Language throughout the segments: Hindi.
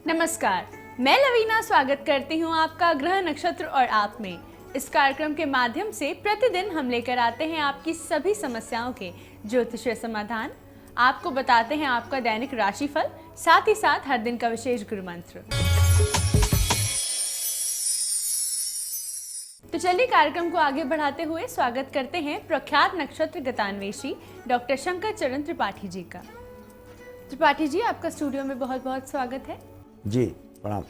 नमस्कार, मैं लवीना स्वागत करती हूँ आपका ग्रह नक्षत्र और आप में। इस कार्यक्रम के माध्यम से प्रतिदिन हम लेकर आते हैं आपकी सभी समस्याओं के ज्योतिषीय समाधान, आपको बताते हैं आपका दैनिक राशिफल, साथ ही साथ हर दिन का विशेष गुरु मंत्र। तो चलिए कार्यक्रम को आगे बढ़ाते हुए स्वागत करते हैं प्रख्यात नक्षत्र गतान्वेषी डॉक्टर शंकर चरण त्रिपाठी जी का। त्रिपाठी जी, आपका स्टूडियो में बहुत बहुत स्वागत है। जी प्रणाम।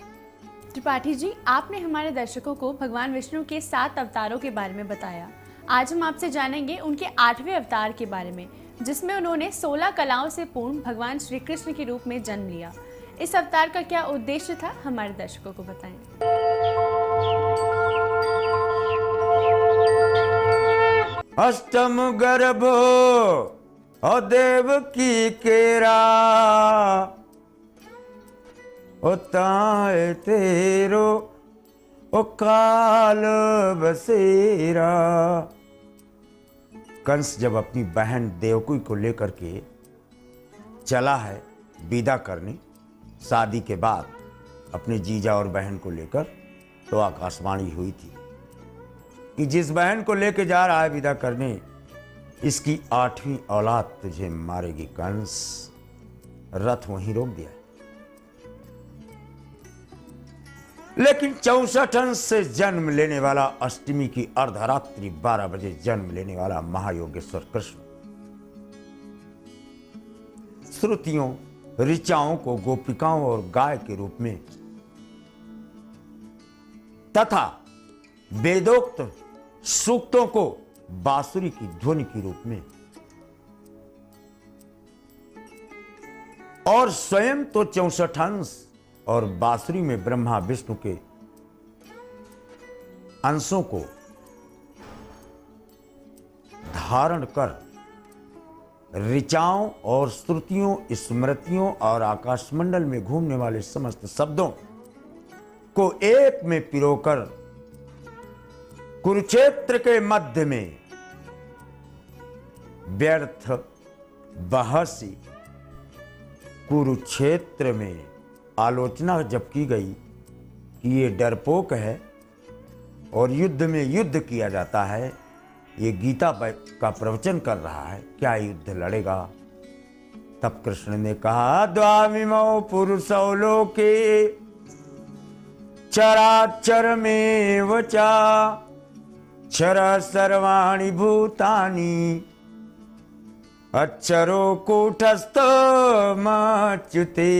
त्रिपाठी जी, आपने हमारे दर्शकों को भगवान विष्णु के 7 अवतारों के बारे में बताया। आज हम आपसे जानेंगे उनके 8वें अवतार के बारे में, जिसमें उन्होंने 16 कलाओं से पूर्ण भगवान श्री कृष्ण के रूप में जन्म लिया। इस अवतार का क्या उद्देश्य था, हमारे दर्शकों को बताएं। अष्टम गर्भो ओ देवकी केरा ओ ताए तेरो ओ काल बसेरा। कंस जब अपनी बहन देवकी को लेकर के चला है विदा करने, शादी के बाद अपने जीजा और बहन को लेकर, तो आकाशवाणी हुई थी कि जिस बहन को लेकर जा रहा है विदा करने, इसकी 8वीं औलाद तुझे मारेगी कंस। रथ वहीं रोक दिया। लेकिन 64 अंश से जन्म लेने वाला, अष्टमी की अर्धरात्रि 12 बजे जन्म लेने वाला महायोगेश्वर कृष्ण श्रुतियों ऋचाओं को गोपिकाओं और गाय के रूप में तथा वेदोक्त सूक्तों को बांसुरी की ध्वनि के रूप में, और स्वयं तो 64 अंश और बांसुरी में ब्रह्मा विष्णु के अंशों को धारण कर ऋचाओं और श्रुतियों, स्मृतियों और आकाशमंडल में घूमने वाले समस्त शब्दों को एक में पिरोकर कुरुक्षेत्र के मध्य में व्यर्थ बहसी कुरुक्षेत्र में आलोचना जब की गई कि ये डरपोक है और युद्ध में युद्ध किया जाता है, ये गीता का प्रवचन कर रहा है, क्या युद्ध लड़ेगा? तब कृष्ण ने कहा, द्वामिमौ पुरुषौ लोके चराचरमेव चा क्षर सर्वाणि भूतानि अक्षरो कूटस्थ मच्युते।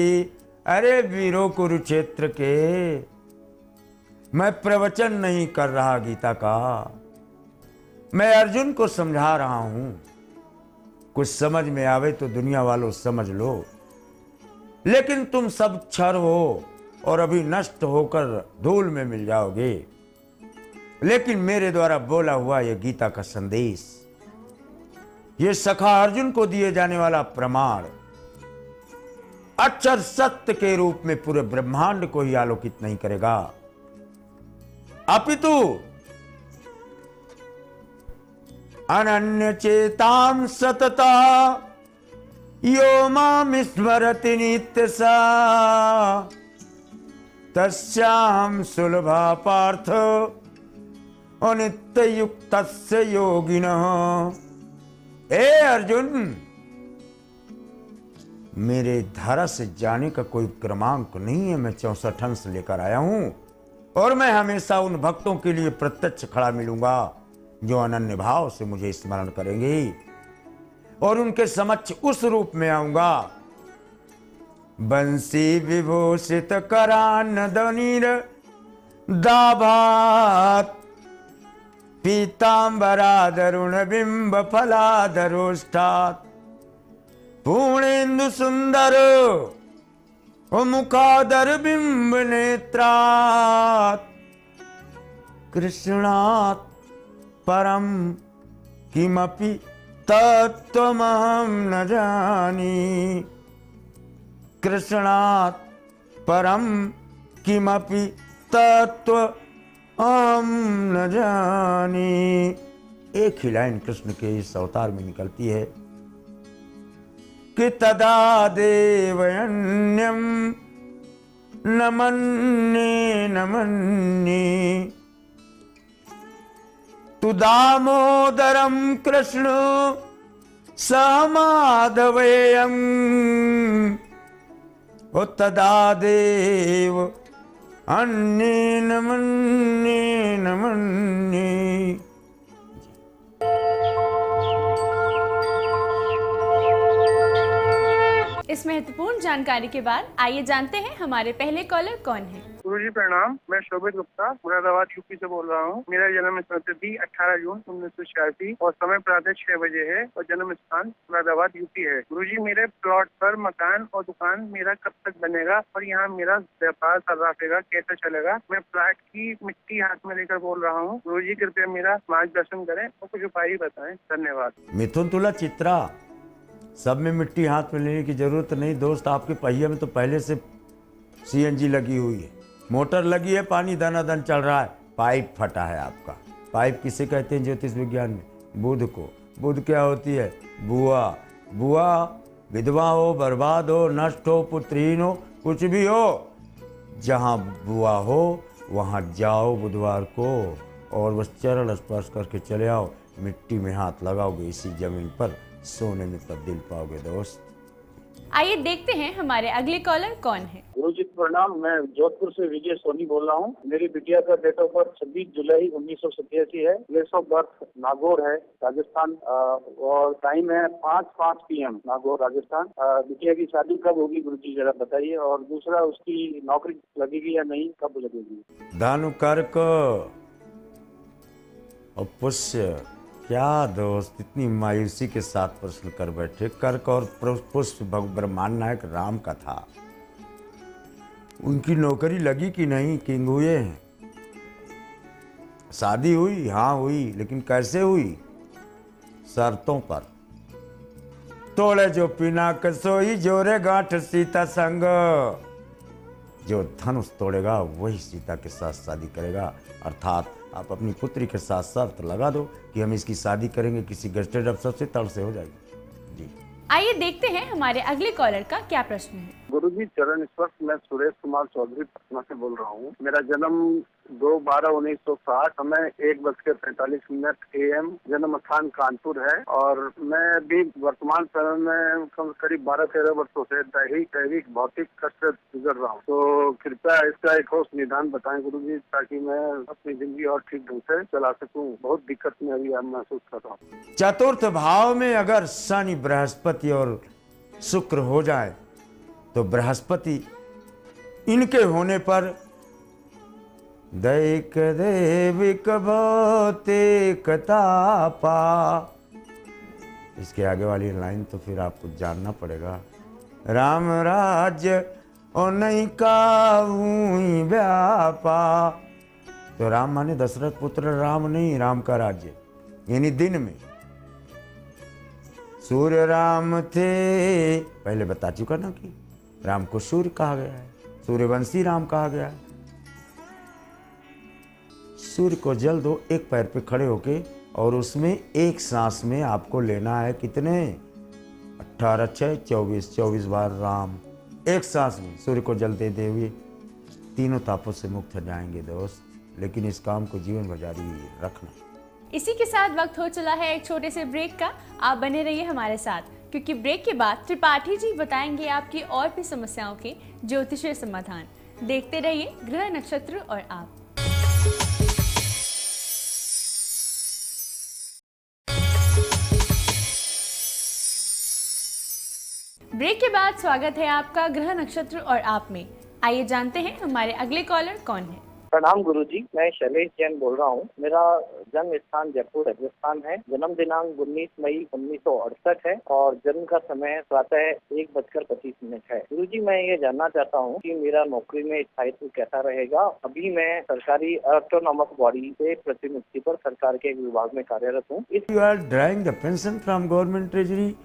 अरे वीरों कुरुक्षेत्र के, मैं प्रवचन नहीं कर रहा गीता का, मैं अर्जुन को समझा रहा हूं। कुछ समझ में आवे तो दुनिया वालों समझ लो, लेकिन तुम सब क्षर हो और अभी नष्ट होकर धूल में मिल जाओगे। लेकिन मेरे द्वारा बोला हुआ यह गीता का संदेश, ये सखा अर्जुन को दिए जाने वाला प्रमाण अक्षर सत्य के रूप में पूरे ब्रह्मांड को ही आलोकित नहीं करेगा, अपितु अनन्य चेताम सतता यो माम स्मरति नित्यसा तस्याहं सुलभा पार्थ अनित्य युक्तस्य योगिनः। ए अर्जुन, मेरे धारा से जाने का कोई क्रमांक नहीं है। मैं 64 अंश लेकर आया हूं और मैं हमेशा उन भक्तों के लिए प्रत्यक्ष खड़ा मिलूंगा जो अनन्य भाव से मुझे स्मरण करेंगे, और उनके समक्ष उस रूप में आऊंगा। बंसी विभूषित करान्नदनीर दाभात पीतांबरादरुण बिंब फलाधरोष्ठात् पूर्णेन्दु सुंदर मुखादर बिंब नेत्रात् कृष्णात् परम किमपि तत्त्वमहं न जानी। कृष्णात् परम किमपि तत्त्व अहम न जानी। एक ही लाइन कृष्ण के इस अवतार में निकलती है कि तदा देवयन्यम नमन्ये नमन्ये तु दामोदरं कृष्ण समाधवेयम् ओ तदा देव अन्ये नमन्ये नमन्ये। इस महत्वपूर्ण जानकारी के बाद आइए जानते हैं हमारे पहले कॉलर कौन है। गुरुजी प्रणाम, मैं शोभित गुप्ता मुरादाबाद यूपी से बोल रहा हूँ। मेरा जन्म तिथि 18 जून 1986 और समय प्रातः 6 बजे है और जन्म स्थान मुरादाबाद यूपी है। गुरुजी, मेरे प्लॉट पर मकान और दुकान मेरा कब तक बनेगा और यहाँ मेरा व्यापार सर्राफेगा कैसे चलेगा? मैं प्लॉट की मिट्टी हाथ में लेकर बोल रहा हूँ। गुरुजी कृपया मेरा मार्गदर्शन करें और कुछ उपाय बताएं। धन्यवाद। मिथुन तुला चित्रा, सब में मिट्टी हाथ में लेने की जरूरत नहीं दोस्त। आपके पहिए में तो पहले से सीएनजी लगी हुई है, मोटर लगी है, पानी दनादन चल रहा है, पाइप फटा है आपका। पाइप किसे कहते हैं ज्योतिष विज्ञान में? बुध को। बुध क्या होती है? बुआ। बुआ विधवा हो, बर्बाद हो, नष्ट हो, पुत्रहीन हो, कुछ भी हो, जहाँ बुआ हो वहाँ जाओ बुधवार को और बस चरण स्पर्श करके चले आओ। मिट्टी में हाथ लगाओगे, इसी जमीन पर सोने में तब्दील पाओगे दोस्त। आइए देखते हैं हमारे अगले कॉलर कौन है। गुरुजी प्रणाम, मैं जोधपुर से विजय सोनी बोल रहा हूँ। मेरी बिटिया का डेट ऑफ बर्थ 26 जुलाई 1987 है। प्लेस ऑफ बर्थ नागौर है, राजस्थान, और टाइम है 5:05 PM, नागौर राजस्थान। बिटिया की शादी कब होगी गुरुजी जरा बताइए, और दूसरा उसकी नौकरी लगेगी या नहीं, कब लगेगी? धनु कर्क और पुष्य। क्या दोस्त इतनी मायूसी के साथ प्रश्न कर बैठे। कर्क और पुष्य ब्रह्मांड नायक राम का था। उनकी नौकरी लगी कि नहीं? किंग हुए हैं। शादी हुई? हाँ हुई, लेकिन कैसे हुई? शर्तों पर। तोड़े जो पिनाक सोई जोरे गांठ सीता संग। जो धनुष तोड़ेगा वही सीता के साथ शादी करेगा। अर्थात आप अपनी पुत्री के साथ शर्त लगा दो कि हम इसकी शादी करेंगे किसी गस्टेड अफसर से, तड़ से हो जाएगी जी। आइए देखते हैं हमारे अगले कॉलर का क्या प्रश्न है। गुरुजी चरण स्पर्श, मैं सुरेश कुमार चौधरी पटना से बोल रहा हूँ। मेरा जन्म 2/12/1960, समय 1:45 AM, जन्म स्थान कानपुर है, और मैं अभी वर्तमान समय में करीब 12-13 वर्षों से दैहिक भौतिक कष्ट गुजर रहा हूँ। तो कृपया इसका एक ठोस निदान बताएं गुरुजी, ताकि मैं अपनी जिंदगी और ठीक ढंग से चला सकूँ। बहुत दिक्कत में अभी महसूस कर रहा हूँ। चतुर्थ भाव में अगर शनि, बृहस्पति और शुक्र हो जाए तो बृहस्पति इनके होने पर दैक देविक भौतिक तापा। इसके आगे वाली लाइन तो फिर आपको जानना पड़ेगा। राम राज्य और नहीं काहूं व्यापा। तो राम माने दशरथ पुत्र राम नहीं, राम का राज्य, यानी दिन में। सूर्य राम थे, पहले बता चुका ना कि राम को सूर्य कहा गया है, सूर्यवंशी राम कहा गया है। सूर्य को जल दो एक पैर पे खड़े होके, और उसमें एक सांस में आपको लेना है कितने? 18-6-24 बार राम एक सांस में। सूर्य को जल दे हुए तीनों तापों से मुक्त हो जाएंगे दोस्त, लेकिन इस काम को जीवन भर जारी रखना। इसी के साथ वक्त हो चला है एक छोटे से ब्रेक का। आप बने रहिए हमारे साथ, क्योंकि ब्रेक के बाद त्रिपाठी जी बताएंगे आपकी और भी समस्याओं के ज्योतिषीय समाधान। देखते रहिए ग्रह नक्षत्र और आप। ब्रेक के बाद स्वागत है आपका ग्रह नक्षत्र और आप में। आइए जानते हैं हमारे अगले कॉलर कौन है। प्रणाम गुरुजी, मैं शैलेश जैन बोल रहा हूँ। मेरा जन्म स्थान जयपुर राजस्थान है। जन्म दिनांक 19 मई 1968 है और जन्म का समय प्रातः 1:25 है। गुरुजी, मैं ये जानना चाहता हूँ कि मेरा नौकरी में स्थायित्व कैसा रहेगा। अभी मैं सरकारी ऑटोनॉमस बॉडी से प्रतिनियुक्ति पर सरकार के एक विभाग में कार्यरत हूँ। You are drawing the pension from government treasury.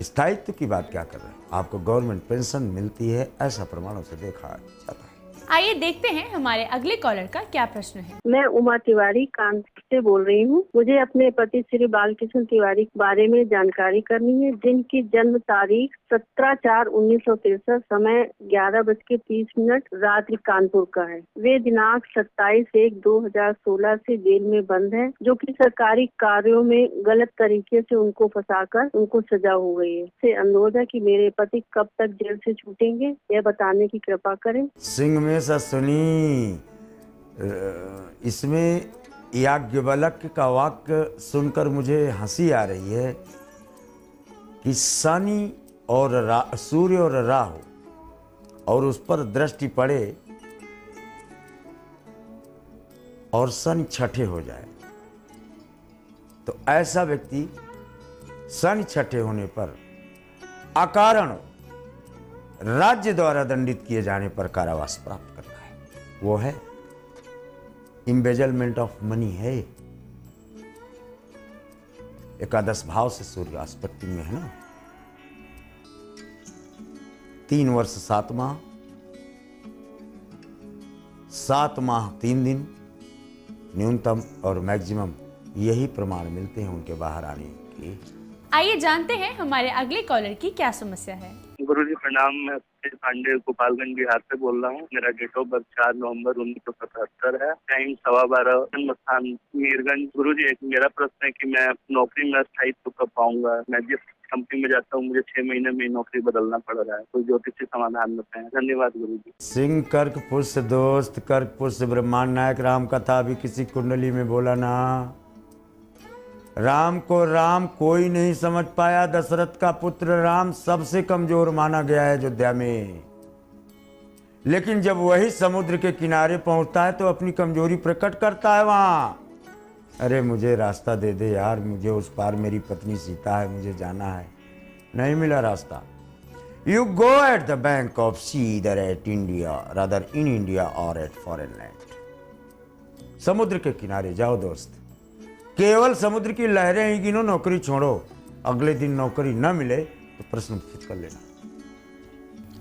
स्थायित्व की बात क्या कर रहे हैं? आपको गवर्नमेंट पेंशन मिलती है, ऐसा प्रमाणों से देखा जाता है। आइए देखते हैं हमारे अगले कॉलर का क्या प्रश्न है। मैं उमा तिवारी कानपुर से बोल रही हूँ। मुझे अपने पति श्री बालकृष्ण तिवारी के बारे में जानकारी करनी है, जिनकी जन्म तारीख 17/4/1963, समय 11:30 रात्रि कानपुर का है। वे दिनांक 27/1/2016 से जेल में बंद है, जो कि सरकारी कार्यों में गलत तरीके से उनको फंसाकर उनको सजा हो गई है। से अनुरोध है कि मेरे पति कब तक जेल से छूटेंगे, यह बताने की कृपा करें। सिंह में सुनी, इसमें याज्ञवल्क्य का वाक्य सुनकर मुझे हंसी आ रही है कि शनि और सूर्य और राहु और उस पर दृष्टि पड़े और शनि छठे हो जाए, तो ऐसा व्यक्ति शनि छठे होने पर अकारण राज्य द्वारा दंडित किए जाने पर कारावास प्राप्त करता है। वो है इम्बेजलमेंट ऑफ मनी है। एकादश भाव से सूर्य आस्पत्ति में है ना। 3 वर्ष 7 माह, 7 माह 3 दिन न्यूनतम और मैक्सिमम यही प्रमाण मिलते हैं उनके बाहर आने के। आइए जानते हैं हमारे अगले कॉलर की क्या समस्या है। गुरुजी प्रणाम, मैं अक्षय पांडे गोपालगंज बिहार से बोल रहा हूँ। मेरा डेट ऑफ बर्थ 4 नवंबर 1977 है। टाइम 12:15, जन्म स्थान मीरगंज। गुरुजी एक मेरा प्रश्न है कि मैं नौकरी में स्थायित्व कब पाऊंगा? मैं जिस कंपनी में जाता हूँ मुझे 6 महीने में नौकरी बदलना पड़ रहा है। कोई ज्योतिषी समाधान बताएं। धन्यवाद गुरुजी। सिंह कर्क पुष्य दोस्त, कर्क पुष्य ब्रह्मांड नायक राम कथा भी किसी कुंडली में बोला ना। राम को राम कोई नहीं समझ पाया। दशरथ का पुत्र राम सबसे कमजोर माना गया है अयोध्या में, लेकिन जब वही समुद्र के किनारे पहुंचता है तो अपनी कमजोरी प्रकट करता है वहां। अरे मुझे रास्ता दे दे यार, मुझे उस पार मेरी पत्नी सीता है, मुझे जाना है। नहीं मिला रास्ता। You go at the bank of sea, इधर at India, rather in India और एट फॉरेन लैंड। समुद्र के किनारे जाओ दोस्त, केवल समुद्र की लहरें ही गिनो, नौकरी छोड़ो। अगले दिन नौकरी न मिले तो प्रश्न पूछ कर लेना।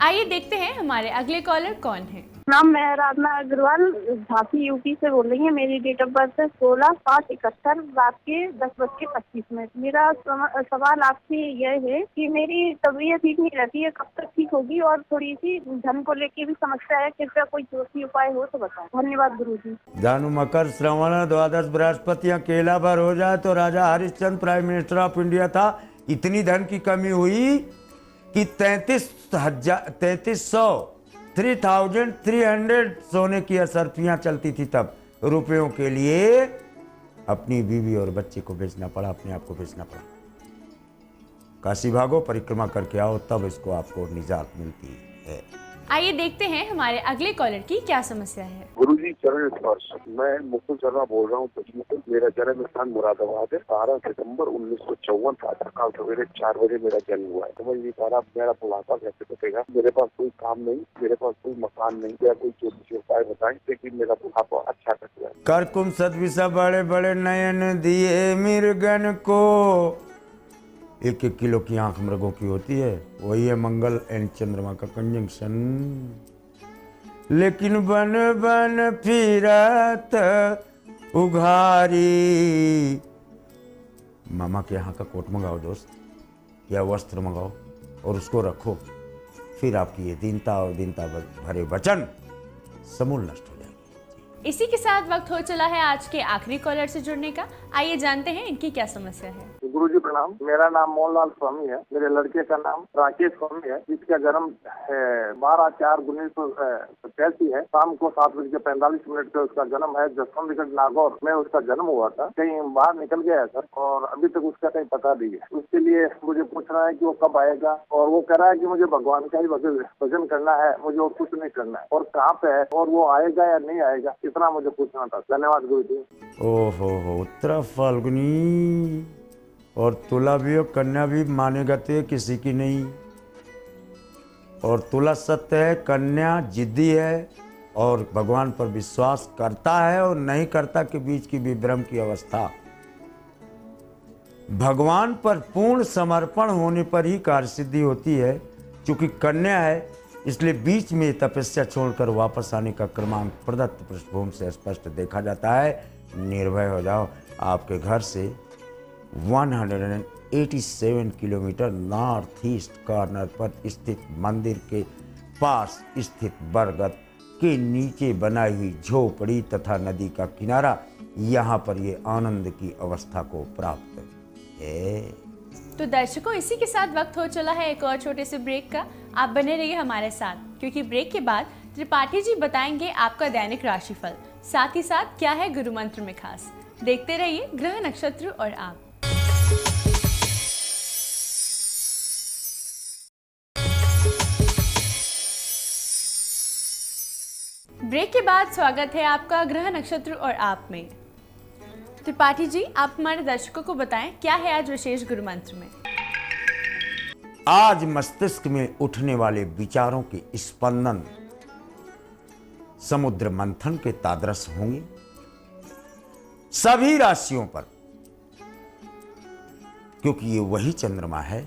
आइए देखते हैं हमारे अगले कॉलर कौन है। नाम मैं आराधना अग्रवाल, झांसी यूपी से बोल रही है। मेरी डेट ऑफ बर्थ है 16/5/71, रात के 10:25। मेरा सवाल आपसे यह है कि मेरी तबीयत ठीक नहीं रहती है, कब तक ठीक होगी? और थोड़ी सी धन को लेके भी समस्या है, कृपया कोई ज्योतिषी उपाय हो तो बताओ। धन्यवाद गुरुजी। जानू मकर श्रवण द्वादश बृहस्पति केला भर हो जाए तो राजा Harishchandra prime minister of India था। इतनी धन की कमी हुई कि 3300 सोने की असरफियां चलती थी तब। रुपयों के लिए अपनी बीवी और बच्चे को बेचना पड़ा, अपने आप को बेचना पड़ा। काशी भागो, परिक्रमा करके आओ, तब इसको आपको निजात मिलती है। आइए देखते हैं हमारे अगले कॉलर की क्या समस्या है। गुरुजी चरण स्पर्श। मैं मुकुल शर्मा बोल रहा हूँ तुझी से। मेरा जन्म स्थान मुरादाबाद है। 12 सितंबर 1954 प्रातःकाल सवेरे 4 बजे मेरा जन्म हुआ है। समझ नहीं पा रहा मेरा बुढ़ापा कैसे कटेगा। मेरे पास कोई काम नहीं, मेरे पास कोई मकान नहीं। क्या कोई ज्योतिषी उपाय बताएं ताकि मेरा बुढ़ापा अच्छा कट जाए। कर कुम सदविषा बड़े बड़े नयन दिए मिर्गन को। 1-1 किलो की आंख मृगों की होती है, वही है मंगल एंड चंद्रमा का कंजंक्शन। लेकिन बन बन फिरत उघारी। मामा के यहाँ का कोट मंगाओ दोस्त, या वस्त्र मंगाओ और उसको रखो, फिर आपकी ये दीनता और दीनता भरे वचन समूल नष्ट हो जाएगी। इसी के साथ वक्त हो चला है आज के आखिरी कॉलर से जुड़ने का। आइए जानते हैं इनकी क्या समस्या है। गुरुजी प्रणाम, मेरा नाम मोहनलाल स्वामी है। मेरे लड़के का नाम राकेश स्वामी है, जिसका जन्म 12/4/1985 है। शाम को 7:45 पे उसका जन्म है। जसवंतगढ़ नागौर में उसका जन्म हुआ था। कहीं बाहर निकल गया है सर, और अभी तक उसका कहीं पता नहीं है। उसके लिए मुझे पूछना है कि वो कब आएगा, और वो कह रहा है कि मुझे भगवान का ही भजन करना है, मुझे और कुछ नहीं करना है, और कहाँ पे है, और वो आएगा या नहीं आएगा, इतना मुझे पूछना था। धन्यवाद गुरुजी। ओहो, उत्तरा फाल्गुनी और तुला भी और कन्या भी माने गते किसी की नहीं। और तुला सत्य है, कन्या जिद्दी है और भगवान पर विश्वास करता है और नहीं करता के बीच की विभ्रम की अवस्था। भगवान पर पूर्ण समर्पण होने पर ही कार्य सिद्धि होती है। चूंकि कन्या है इसलिए बीच में तपस्या छोड़कर वापस आने का क्रमांक प्रदत्त पृष्ठभूमि से स्पष्ट देखा जाता है। निर्भय हो जाओ, आपके घर से 187 किलोमीटर नॉर्थ ईस्ट कॉर्नर पर स्थित मंदिर के पास स्थित बरगद के नीचे बनाई हुई झोपड़ी तथा नदी का किनारा, यहाँ पर ये आनंद की अवस्था को प्राप्त है। तो दर्शकों, इसी के साथ वक्त हो चला है एक और छोटे से ब्रेक का। आप बने रहिए हमारे साथ, क्योंकि ब्रेक के बाद त्रिपाठी जी बताएंगे आपका दैनिक राशिफल, साथ ही साथ क्या है गुरु मंत्र में खास। देखते रहिए ग्रह नक्षत्र और आप। ब्रेक के बाद स्वागत है आपका ग्रह नक्षत्र और आप में। त्रिपाठी जी, आप हमारे दर्शकों को बताएं क्या है आज विशेष गुरु मंत्र में। आज मस्तिष्क में उठने वाले विचारों के स्पंदन समुद्र मंथन के तादृश होंगे सभी राशियों पर, क्योंकि ये वही चंद्रमा है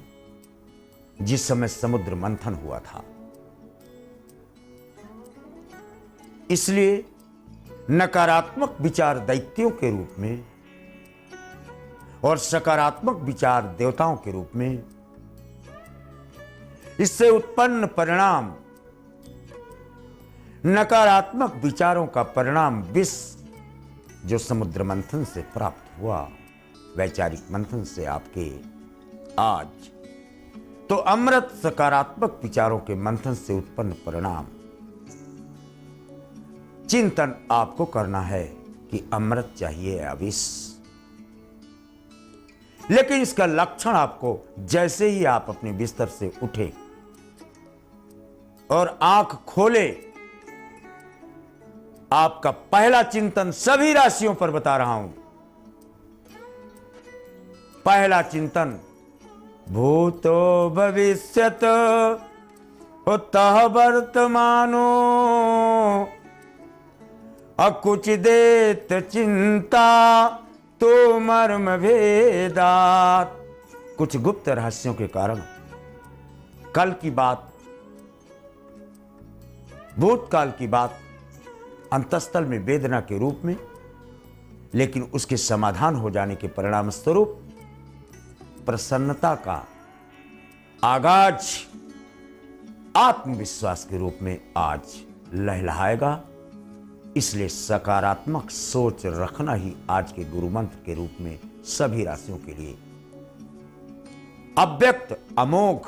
जिस समय समुद्र मंथन हुआ था। इसलिए नकारात्मक विचार दैत्यों के रूप में और सकारात्मक विचार देवताओं के रूप में, इससे उत्पन्न परिणाम नकारात्मक विचारों का परिणाम विष जो समुद्र मंथन से प्राप्त हुआ, वैचारिक मंथन से आपके आज, तो अमृत सकारात्मक विचारों के मंथन से उत्पन्न परिणाम। चिंतन आपको करना है कि अमृत चाहिए या विष, लेकिन इसका लक्षण आपको जैसे ही आप अपने बिस्तर से उठे और आंख खोले, आपका पहला चिंतन सभी राशियों पर बता रहा हूं। पहला चिंतन भूतो भविष्यत उत्तः वर्तमानो अकुचिदेत चिंता तो मर्म भेदात। कुछ गुप्त रहस्यों के कारण कल की बात, भूतकाल की बात अंतस्थल में वेदना के रूप में, लेकिन उसके समाधान हो जाने के परिणाम स्वरूप प्रसन्नता का आगाज आत्मविश्वास के रूप में आज लहलहाएगा। इसलिए सकारात्मक सोच रखना ही आज के गुरु मंत्र के रूप में सभी राशियों के लिए अव्यक्त अमोघ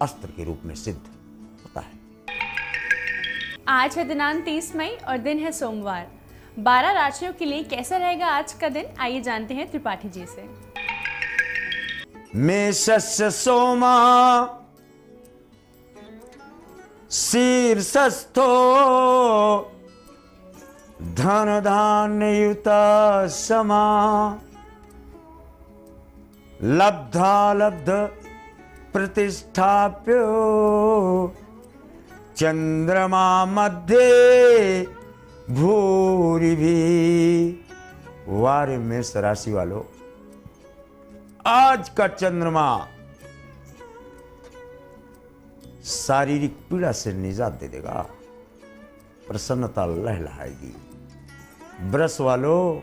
अस्त्र के रूप में सिद्ध होता है। आज है दिनांक 30 मई और दिन है सोमवार। 12 राशियों के लिए कैसा रहेगा आज का दिन, आइए जानते हैं त्रिपाठी जी से। मेषस्य सोमा शीर्षस्थो धन धान्ययुता समा लब्धा लब्ध प्रतिष्ठाप्यो चंद्रमा मध्ये भूरि भी। वारे मेष राशि वालों, आज का चंद्रमा शारीरिक पीड़ा से निजात दे देगा, प्रसन्नता लहलहाएगी। वृष वालों,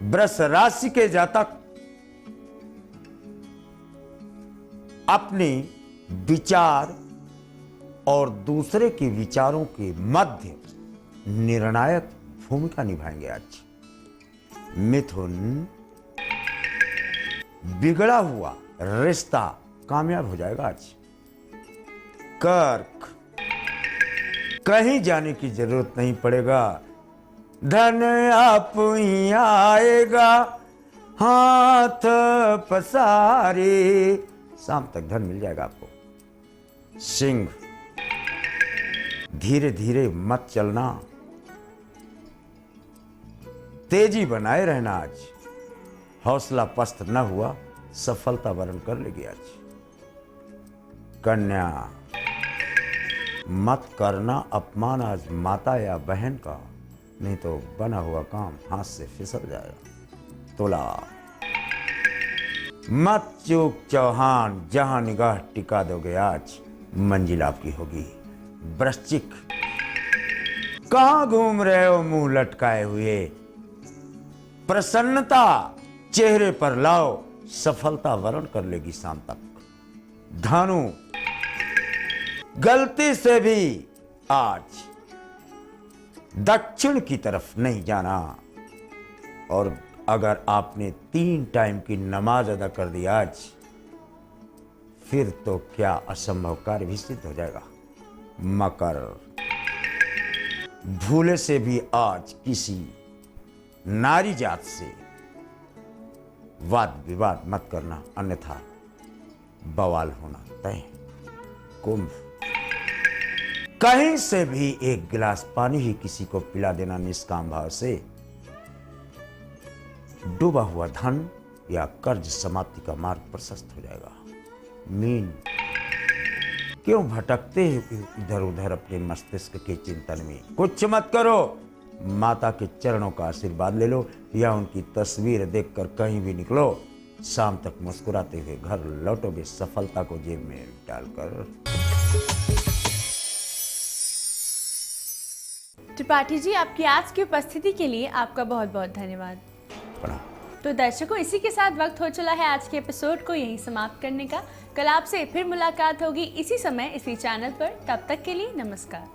वृष राशि के जातक अपने विचार और दूसरे के विचारों के मध्य निर्णायक भूमिका निभाएंगे आज। मिथुन, बिगड़ा हुआ रिश्ता कामयाब हो जाएगा आज। कर्क, कहीं जाने की जरूरत नहीं पड़ेगा, धन आप ही आएगा, हाथ पसारे शाम तक धन मिल जाएगा आपको। सिंह, धीरे धीरे मत चलना, तेजी बनाए रहना। आज हौसला पस्त न हुआ, सफलता वरण कर लेगी आज। कन्या, मत करना अपमान आज माता या बहन का, नहीं तो बना हुआ काम हाथ से फिसल जाएगा। तुला, मत चूक चौहान, जहां निगाह टिका दोगे आज मंजिल आपकी होगी। वृश्चिक, कहां घूम रहे हो मुंह लटकाए हुए, प्रसन्नता चेहरे पर लाओ, सफलता वरण कर लेगी शाम तक। धनु, गलती से भी आज दक्षिण की तरफ नहीं जाना, और अगर आपने 3 टाइम की नमाज अदा कर दी आज, फिर तो क्या असंभव कार्य भी सिद्ध हो जाएगा। मकर, भूले से भी आज किसी नारी जात से वाद विवाद मत करना, अन्यथा बवाल होना तय। कुंभ, कहीं से भी एक गिलास पानी ही किसी को पिला देना निष्काम भाव से डूबा हुआ धन या कर्ज समाप्ति का मार्ग प्रशस्त हो जाएगा। मीन, क्यों भटकते हो इधर उधर अपने मस्तिष्क के चिंतन में, कुछ मत करो, माता के चरणों का आशीर्वाद ले लो या उनकी तस्वीर देखकर कहीं भी निकलो, शाम तक मुस्कुराते हुए घर लौटोगे, सफलता को जेब में डालकर। त्रिपाठी जी, आपकी आज की उपस्थिति के लिए आपका बहुत बहुत धन्यवाद। तो दर्शकों, इसी के साथ वक्त हो चला है आज के एपिसोड को यहीं समाप्त करने का। कल आपसे फिर मुलाकात होगी इसी समय इसी चैनल पर। तब तक के लिए नमस्कार।